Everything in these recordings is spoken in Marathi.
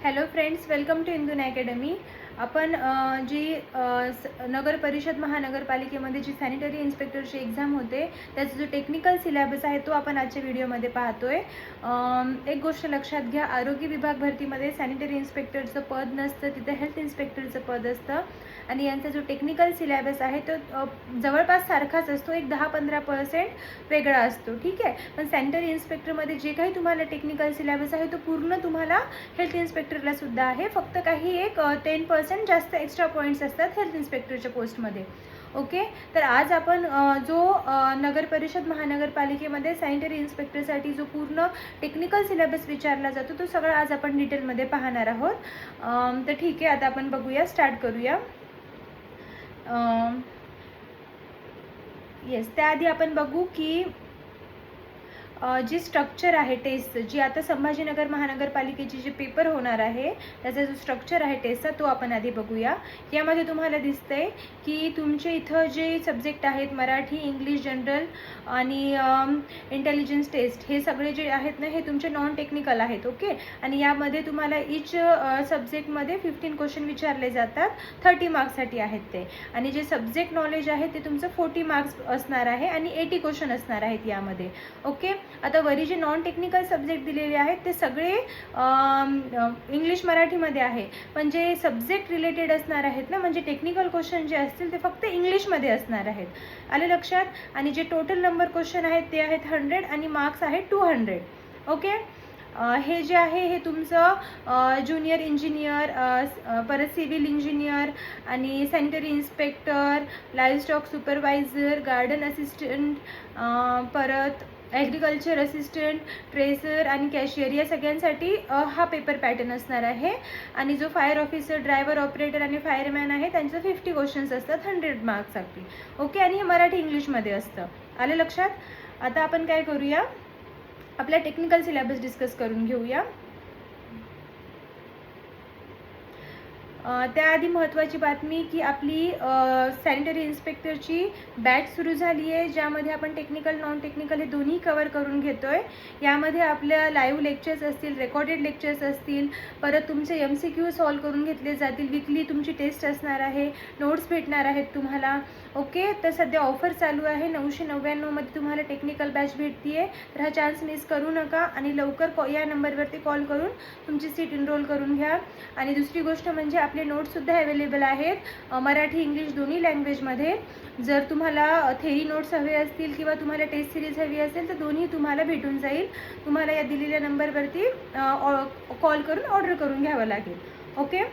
Hello friends, welcome to Indoon academy. आपण जी नगर परिषद महानगरपालिकेमध्ये जी सॅनिटरी इन्स्पेक्टरची एक्झाम होते त्याचा जो टेक्निकल सिलेबस आहे तो आपण आजच्या व्हिडिओमध्ये पाहतोय. एक गोष्ट लक्षात घ्या, आरोग्य विभाग भरतीमध्ये सॅनिटरी इन्स्पेक्टरचं पद नसतं, तिथे हेल्थ इन्स्पेक्टरचं पद असतं आणि यांचा जो टेक्निकल सिलेबस आहे तो जवळपास सारखाच असतो, एक 10-15% वेगळा असतो. ठीक आहे, पण सॅनिटरी इन्स्पेक्टरमध्ये जे काही तुम्हाला टेक्निकल सिलेबस आहे तो पूर्ण तुम्हाला हेल्थ इन्स्पेक्टरला सुद्धा आहे. फक्त काही एक 10% जास्त एक्स्ट्रा पॉईंट्स असतात हेल्थ इन्स्पेक्टरच्या पोस्टमध्ये. ओके, तर आज आपण जो नगर परिषद महानगरपालिकेमध्ये सॅनिटरी इन्स्पेक्टरसाठी जो पूर्ण टेक्निकल सिलेबस विचारला जातो तो सगळं आज आपण डिटेलमध्ये पाहणार आहोत. तर ठीक आहे, आता आपण बघूया, स्टार्ट करूया. येस, त्याआधी आपण बघू की जी स्ट्रक्चर आहे टेस्टचं, जी आता संभाजीनगर महानगरपालिकेची जे पेपर होणार आहे त्याचा जो स्ट्रक्चर आहे टेस्टचा तो आपण आधी बघूया. यामध्ये तुम्हाला दिसतंय की तुमचे इथं जे सब्जेक्ट आहेत मराठी, इंग्लिश, जनरल आणि इंटेलिजन्स टेस्ट, हे सगळे जे आहेत ना हे तुमचे नॉन टेक्निकल आहेत. ओके, आणि यामध्ये तुम्हाला इच सब्जेक्टमध्ये 15 क्वेश्चन विचारले जातात, 30 मार्क्ससाठी आहेत ते. आणि जे सब्जेक्ट नॉलेज आहे ते तुमचं 40 मार्क्स असणार आहे आणि 80 क्वेश्चन असणार आहेत यामध्ये. ओके, आता वरी जे नॉन टेक्निकल सब्जेक्ट दिलेले आहेत ते सगळे इंग्लिश मराठीमध्ये आहे, पण जे सब्जेक्ट रिलेटेड असणार आहेत ना, म्हणजे टेक्निकल क्वेश्चन जे असतील ते फक्त इंग्लिशमध्ये असणार आहेत. आले लक्षात? आणि जे टोटल नंबर क्वेश्चन आहेत ते आहेत 100 आणि मार्क्स आहेत 200. ओके, हे जे आहे हे तुमचं ज्युनियर इंजिनियर, परत सिव्हिल इंजिनियर आणि sanitary inspector, livestock supervisor, garden assistant, परत ॲग्रिकल्चर असिस्टंट, ट्रेसर आणि कॅशियर या सगळ्यांसाठी हा पेपर पॅटर्न असणार आहे. आणि जो फायर ऑफिसर, ड्रायव्हर, ऑपरेटर आणि फायरमॅन आहे त्यांचं 50 क्वेश्चन्स असतात 100 मार्क्ससाठी. ओके, आणि हे मराठी इंग्लिशमध्ये असतं. आलं लक्षात? आता आपण काय करूया, आपला टेक्निकल सिलेबस डिस्कस करून घेऊया. त्याआधी महत्त्वाची बातमी की आपली सॅनिटरी इन्स्पेक्टरची बॅच सुरू झाली आहे, ज्यामध्ये आपण टेक्निकल, नॉन टेक्निकल हे दोन्ही कवर करून घेतो आहे. यामध्ये आपल्या लाईव्ह लेक्चर्स असतील, रेकॉर्डेड लेक्चर्स असतील, परत तुमचे MCQ सॉल्व करून घेतले जातील, वीकली तुमची टेस्ट असणार आहे, नोट्स भेटणार आहेत तुम्हाला. ओके, तर सध्या ऑफर चालू आहे, 999मध्ये तुम्हाला टेक्निकल बॅच भेटते आहे. तर हा चान्स मिस करू नका आणि लवकर या नंबरवरती कॉल करून तुमची सीट एनरोल करून घ्या. आणि दुसरी गोष्ट म्हणजे आपले नोट्ससुद्धा अवेलेबल आहेत मराठी, इंग्लिश दोन्ही लँग्वेजमध्ये. जर तुम्हाला थेरी नोट्स हवे असतील किंवा तुम्हाला टेस्ट सिरीज हवी असेल तर दोन्ही तुम्हाला भेटून जाईल. तुम्हाला या दिलेल्या नंबरवरती कॉल करून ऑर्डर करून घ्यावं लागेल. ओके,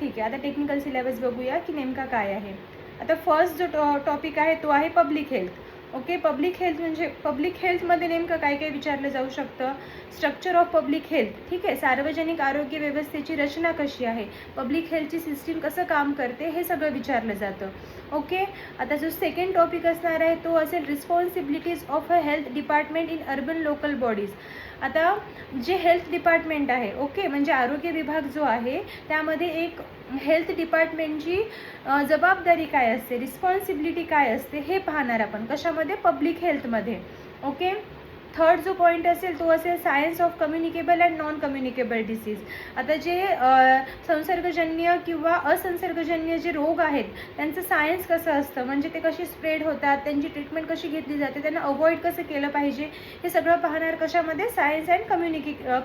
ठीक आहे. आता टेक्निकल सिलेबस बघूया की नेमका काय आहे. आता फर्स्ट जो टॉपिक आहे तो आहे public health. Okay, public health म्हणजे पब्लिक हेल्थमध्ये नेमकं काय काय विचारलं जाऊ शकतं. स्ट्रक्चर ऑफ पब्लिक हेल्थ, ठीक आहे, सार्वजनिक आरोग्य व्यवस्थेची रचना कशी आहे, पब्लिक हेल्थची सिस्टीम कसं काम करते हे सगळं विचारलं जातं. ओके, आता जो सेकंड टॉपिक असणार आहे तो असेल responsibilities of a health department in urban local bodies. आता जे हेल्थ डिपार्टमेंट आहे, ओके, म्हणजे आरोग्य विभाग जो आहे त्यामध्ये एक हेल्थ डिपार्टमेंटची जबाबदारी काय असते, रिस्पॉन्सिबिलिटी काय असते हे पाहणार आपण. कशामध्ये? पब्लिक हेल्थमध्ये. ओके, थर्ड जो पॉईंट असेल तो असेल science of communicable and non communicable disease. आता जे संसर्गजन्य किंवा असंसर्गजन्य जे रोग आहेत त्यांचं सायन्स कसं असतं, म्हणजे ते कसे स्प्रेड होतात, त्यांची ट्रीटमेंट कशी घेतली जाते, त्यांना अवॉइड कसं केलं पाहिजे, हे सगळं पाहणार. कशामध्ये? सायन्स अँड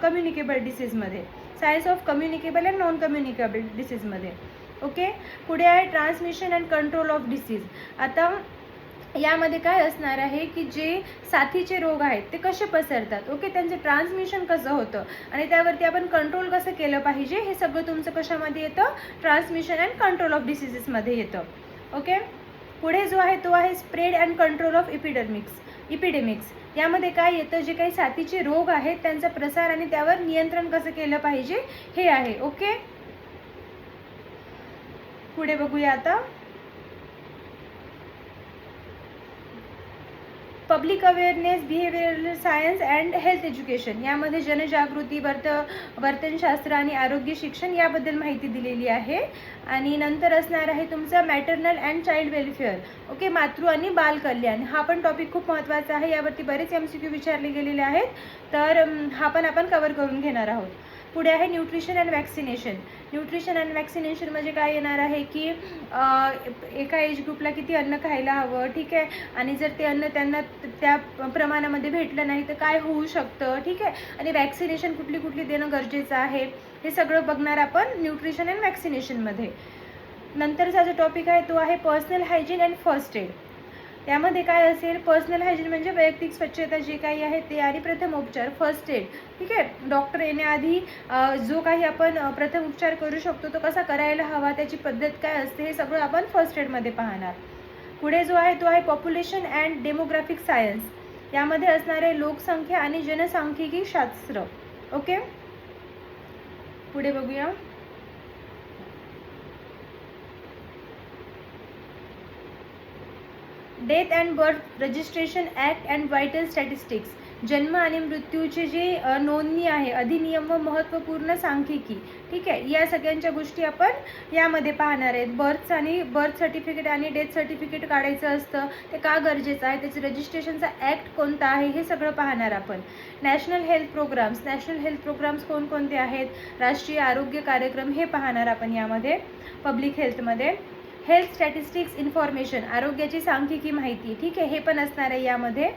कम्युनिकेबल डिसीजमध्ये, science of communicable and non communicable डिसीजमध्ये. ओके, पुढे आहे transmission and control of disease. आता यामध्ये काय असणार आहे की जे साथीचे रोग आहेत ते कसे पसरतात, ओके, त्यांचे ट्रान्समिशन कसं होतं आणि त्यावरती आपण कंट्रोल कसं केलं पाहिजे हे सगळं तुमचं कशामध्ये येतं? ट्रान्समिशन अँड कंट्रोल ऑफ डिसीजेसमध्ये येतं. ओके, पुढे जो आहे तो आहे स्प्रेड अँड कंट्रोल ऑफ इपिडेमिक्स. यामध्ये काय येतं? जे काही साथीचे रोग आहेत त्यांचा प्रसार आणि त्यावर नियंत्रण कसं केलं पाहिजे हे आहे. ओके, पुढे बघूया आता public awareness, behavioural science and health education. यामध्ये जनजागृती, वर्तनशास्त्र आणि आरोग्य शिक्षण याबद्दल माहिती दिलेली आहे. आणि नंतर असणार आहे तुमचा maternal and child welfare. Okay, मातृ आणि बाल कल्याण. हा पण टॉपिक खूप महत्त्वाचा आहे, यावरती बरेच MCQ विचारले गेलेले आहेत, तर हा पण आपण कव्हर करून घेणार आहोत. पुढे आहे nutrition and vaccination. Nutrition and vaccination म्हणजे काय येणार आहे की एका एज ग्रुपला किती अन्न खायला हवं, ठीक आहे, आणि जर ते अन्न त्यांना त्या प्रमाणामध्ये भेटलं नाही तर काय होऊ शकतं, ठीक आहे, आणि वॅक्सिनेशन कुठली कुठली देणं गरजेचं आहे, हे सगळं बघणार आपण न्यूट्रिशन अँड वॅक्सिनेशनमध्ये. नंतरचा जो टॉपिक आहे तो आहे personal hygiene and first aid. यामध्ये काय असेल, पर्सनल हायजीन म्हणजे वैयक्तिक स्वच्छता जे काही आहे ते, आणि प्रथम उपचार फर्स्ट एड, ठीक आहे, डॉक्टर येण्याआधी जो काही आपण प्रथम उपचार करू शकतो तो कसा करायला हवा, त्याची पद्धत काय असते, हे सगळं आपण फर्स्ट एडमध्ये पाहणार. पुढे जो आहे तो आहे पॉप्युलेशन अँड डेमोग्राफिक सायन्स. यामध्ये असणारे लोकसंख्या आणि जनसांख्यिकी शास्त्र. ओके, पुढे बघूया. Death and birth registration act and vital statistics. जन्म आणि मृत्यूचे जे नोंदणी आहे, अधिनियम व महत्त्वपूर्ण सांख्यिकी, ठीक आहे, या सगळ्यांच्या गोष्टी आपण यामध्ये पाहणार आहेत. बर्थ सर्टिफिकेट आणि डेथ सर्टिफिकेट काढायचं असतं, ते का गरजेचं आहे, त्याचं रजिस्ट्रेशनचा ॲक्ट कोणता आहे, हे सगळं पाहणार आपण. नॅशनल हेल्थ प्रोग्राम्स कोणकोणते आहेत, राष्ट्रीय आरोग्य कार्यक्रम, हे पाहणार आपण यामध्ये पब्लिक हेल्थमध्ये. हेल्थ स्टॅटिस्टिक्स इन्फॉर्मेशन, आरोग्याची सांख्यिकी माहिती, ठीक आहे, हे पण असणार आहे यामध्ये.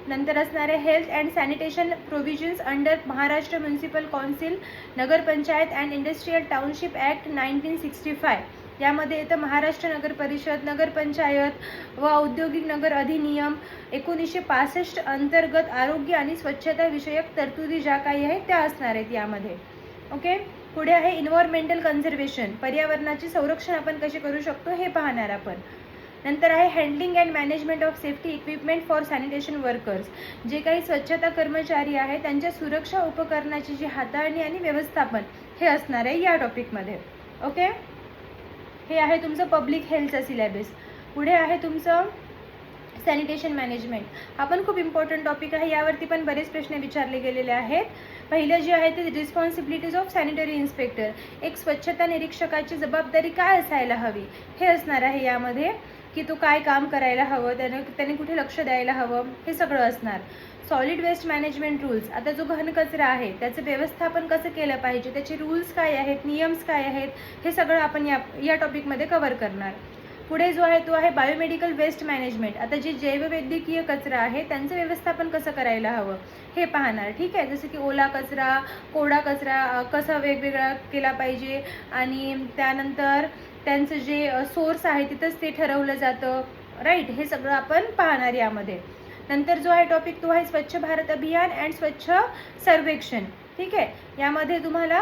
नंतर असणार आहे health and sanitation provisions under Maharashtra municipal council, nagar panchayat and industrial township act 1965. यामध्ये येतं महाराष्ट्र नगर परिषद, नगरपंचायत व औद्योगिक नगर अधिनियम 1965 अंतर्गत आरोग्य आणि स्वच्छता विषयक तरतुदी ज्या काही आहेत त्या असणार आहेत यामध्ये. ओके, पुढे आहे इन्व्हायरमेंटल कन्झर्वेशन, पर्यावरणाचे संरक्षण आपण कसे करू शकतो हे पाहणार आपण. नंतर आहे handling and management of safety equipment for sanitation workers. जे काही स्वच्छता कर्मचारी आहेत त्यांच्या सुरक्षा उपकरणाची जी हाताळणी आणि व्यवस्थापन, हे असणार आहे या टॉपिकमध्ये. ओके, हे आहे तुमचं पब्लिक हेल्थचा सिलेबस. पुढे आहे तुमचं सॅनिटेशन मॅनेजमेंट. हा पण खूप इम्पॉर्टंट टॉपिक आहे, यावरती पण बरेच प्रश्न विचारले गेलेले आहेत. पहिलं जे आहे ते रिस्पॉन्सिबिलिटीज ऑफ सॅनिटरी इन्स्पेक्टर. एक स्वच्छता निरीक्षकाची जबाबदारी काय असायला हवी, हे असणार आहे यामध्ये, की तो काय काम करायला हवं, त्याने कुठे लक्ष द्यायला हवं, हे सगळं असणार. Solid waste management rules. आता जो घन कचरा आहे त्याचं व्यवस्थापन कसं केलं पाहिजे, त्याचे रूल्स काय आहेत, नियम्स काय आहेत, हे सगळं आपण या टॉपिकमध्ये कव्हर करणार. पुढे जो आहे तो आहे बायोमेडिकल वेस्ट मॅनेजमेंट. आता जे जैववैद्यकीय कचरा आहे त्यांचं व्यवस्थापन कसं करायला हवं हे पाहणार, ठीक आहे, जसं की ओला कचरा, कोरडा कचरा कसा वेगवेगळा केला पाहिजे, आणि त्यानंतर त्यांचं जे सोर्स आहे तिथंच ते ठरवलं जातं, राईट, हे सगळं आपण पाहणार यामध्ये. नंतर जो आहे टॉपिक तो आहे स्वच्छ भारत अभियान अँड स्वच्छ सर्वेक्षण, ठीक आहे, यामध्ये तुम्हाला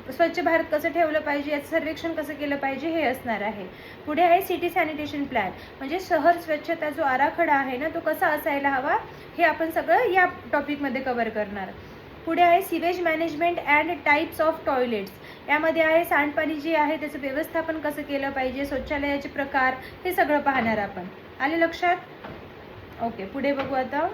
स्वच्छ भारत कसं ठेवलं पाहिजे, याचं सर्वेक्षण कसं केलं पाहिजे हे असणार आहे. पुढे आहे सिटी सॅनिटेशन प्लॅन, म्हणजे शहर स्वच्छता जो आराखडा आहे ना तो कसा असायला हवा, हे आपण सगळं या टॉपिकमध्ये कव्हर करणार. पुढे आहे sewage management and types of toilets. यामध्ये आहे सांडपाणी जे आहे त्याचं व्यवस्थापन कसं केलं पाहिजे, शौचालयाचे प्रकार, हे सगळं पाहणार आपण. आले लक्षात? ओके, पुढे बघू आता.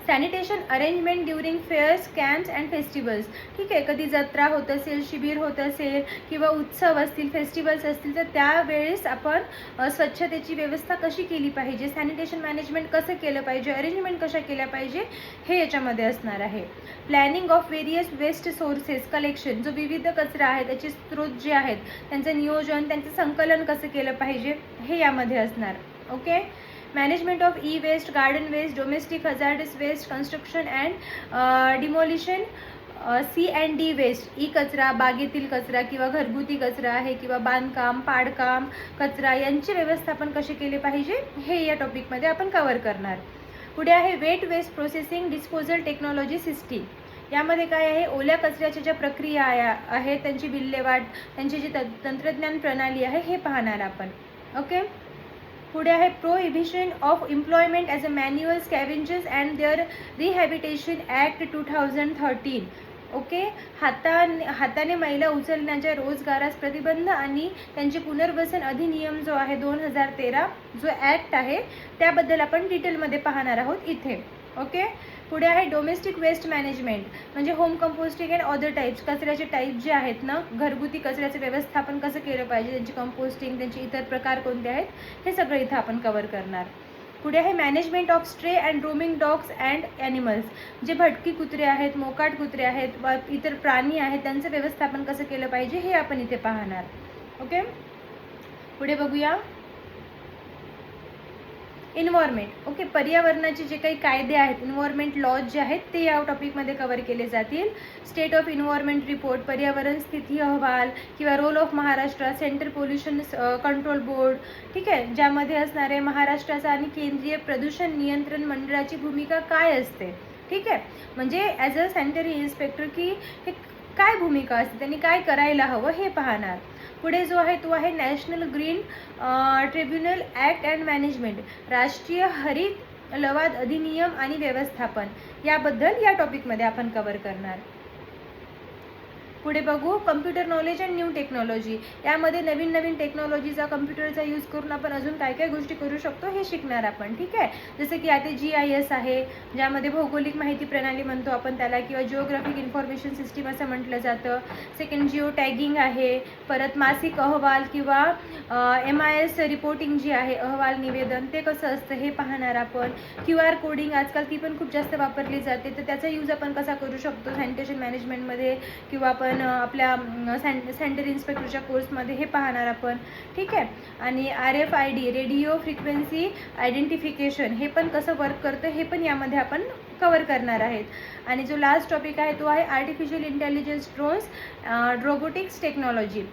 Sanitation arrangement during fares, camps and festivals, ठीक आहे, कधी जत्रा होत असेल, शिबिर होत असेल किंवा उत्सव असतील, फेस्टिवल्स असतील, तर त्यावेळेस आपण स्वच्छतेची व्यवस्था कशी केली पाहिजे, सॅनिटेशन मॅनेजमेंट कसं केलं पाहिजे, अरेंजमेंट कशा केल्या पाहिजे, हे याच्यामध्ये असणार आहे. Planning of various waste sources collection, जो विविध कचरा आहे त्याचे स्रोत जे आहेत त्यांचं नियोजन, त्यांचं संकलन कसं केलं पाहिजे, हे यामध्ये असणार. Okay, management of e waste, garden waste, domestic hazardous waste, construction and demolition, C&D waste, e कचरा, बागेतील कचरा किंवा घरगुती कचरा आहे किंवा बांधकाम, पाडकाम कचरा, यांचे व्यवस्थापन कसे केले पाहिजे हे या टॉपिकमध्ये आपण कव्हर करणार. पुढे आहे wet waste processing disposal technology system. यामध्ये काय आहे, ओल्या कचऱ्याच्या ज्या प्रक्रिया आहेत त्यांची विल्हेवाट, त्यांची जी तंत्रज्ञान प्रणाली आहे हे पाहणार आपण. ओके, पुढे आहे prohibition of employment as a manual scavengers and their rehabilitation act 2013. Okay, हाताने मैला उचलण्याच्या रोजगारास प्रतिबंध आणि त्यांचे पुनर्वसन अधिनियम जो आहे 2013, जो ॲक्ट आहे त्याबद्दल आपण डिटेलमध्ये पाहणार आहोत इथे. ओके, पुढे आहे डोमेस्टिक वेस्ट मॅनेजमेंट, म्हणजे home composting and other types, कचऱ्याचे टाईप जे आहेत ना, घरगुती कचऱ्याचं व्यवस्थापन कसं केलं पाहिजे, त्यांची कंपोस्टिंग, त्यांचे इतर प्रकार कोणते आहेत, हे सगळं इथं आपण कव्हर करणार. पुढे आहे management of stray and roaming dogs and animals, जे भटकी कुत्रे आहेत, मोकाट कुत्रे आहेत व इतर प्राणी आहेत त्यांचं व्यवस्थापन कसं केलं पाहिजे हे आपण इथे पाहणार. ओके, पुढे बघूया इन्व्हायरमेंट. ओके, पर्यावरणाचे जे काही कायदे आहेत, इन्व्हायरमेंट लॉज जे आहेत ते या टॉपिकमध्ये कव्हर केले जातील. स्टेट ऑफ इन्व्हायरमेंट रिपोर्ट, पर्यावरण स्थिती अहवाल किंवा role of Maharashtra, central pollution control board, ठीक आहे, ज्यामध्ये असणारे महाराष्ट्राचा आणि केंद्रीय प्रदूषण नियंत्रण मंडळाची भूमिका काय असते. ठीक आहे, म्हणजे ॲज अ सॅनिटरी इन्स्पेक्टर की हे काय भूमिका असते, त्यांनी काय करायला हवं हे पाहणार. पुढे जो आहे तो आहे national green tribunal act and management, राष्ट्रीय हरित लवाद अधिनियम आणि व्यवस्थापन, याबद्दल या टॉपिकमध्ये आपण कव्हर करणार. पुढे बघू computer knowledge and new technology, यामध्ये नवीन नवीन टेक्नॉलॉजीचा कम्प्युटरचा यूज करून आपण अजून काय काय गोष्टी करू शकतो हे शिकणार आपण. ठीक आहे, जसं की आता GIS आहे, ज्यामध्ये भौगोलिक माहिती प्रणाली म्हणतो आपण त्याला, किंवा जिओग्राफिक इन्फॉर्मेशन सिस्टीम असं म्हटलं जातं. सेकंड जिओ टॅगिंग आहे, परत मासिक अहवाल किंवा MIS रिपोर्टिंग जी आहे, अहवाल निवेदन, ते कसं असतं हे पाहणार आपण. QR कोडिंग आजकाल ती पण खूप जास्त वापरली जाते, तर त्याचा यूज आपण कसा करू शकतो सॅनिटेशन मॅनेजमेंटमध्ये किंवा आपण आपल्या सॅनिटरी इन्स्पेक्टरच्या कोर्समध्ये हे पाहणार आपण. ठीक आहे, आणि RFID रेडिओ फ्रिक्वेन्सी आयडेंटिफिकेशन हे पण कसं वर्क करतं हे पण यामध्ये आपण कव्हर करणार आहेत. आणि जो लास्ट टॉपिक आहे तो आहे artificial intelligence, drones, robotics technology,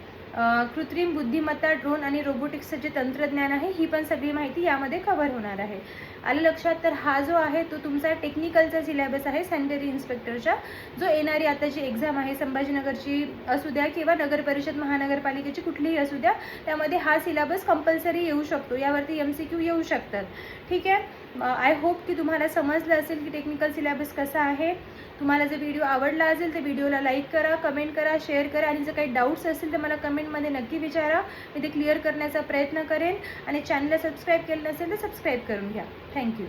कृत्रिम बुद्धिमत्ता, ड्रोन आणि रोबोटिक्सचं जे तंत्रज्ञान आहे ही पण सगळी माहिती यामध्ये कव्हर होणार आहे. आलं लक्षात? तर हा जो आहे तो तुमचा टेक्निकलचा सिलेबस आहे सॅनिटरी इन्स्पेक्टरचा, जो येणारी आताची एक्झाम आहे संभाजीनगरची असू द्या किंवा नगर परिषद महानगरपालिकेची कुठलीही असू द्या, त्यामध्ये हा सिलेबस कंपल्सरी येऊ शकतो, यावरती MCQ येऊ शकतात. ठीक आहे, आय होप की तुम्हाला समजलं असेल की टेक्निकल सिलेबस कसा आहे. तुम्हाला जर व्हिडिओ आवडला असेल तर व्हिडिओला लाईक करा, कमेंट करा, शेअर करा, आणि जर काही डाऊट्स असतील तर मला कमेंटमध्ये नक्की विचारा, मी ते क्लिअर करण्याचा प्रयत्न करेन. आणि चॅनलला सबस्क्राईब केलं नसेल तर सबस्क्राईब करून घ्या. थँक्यू.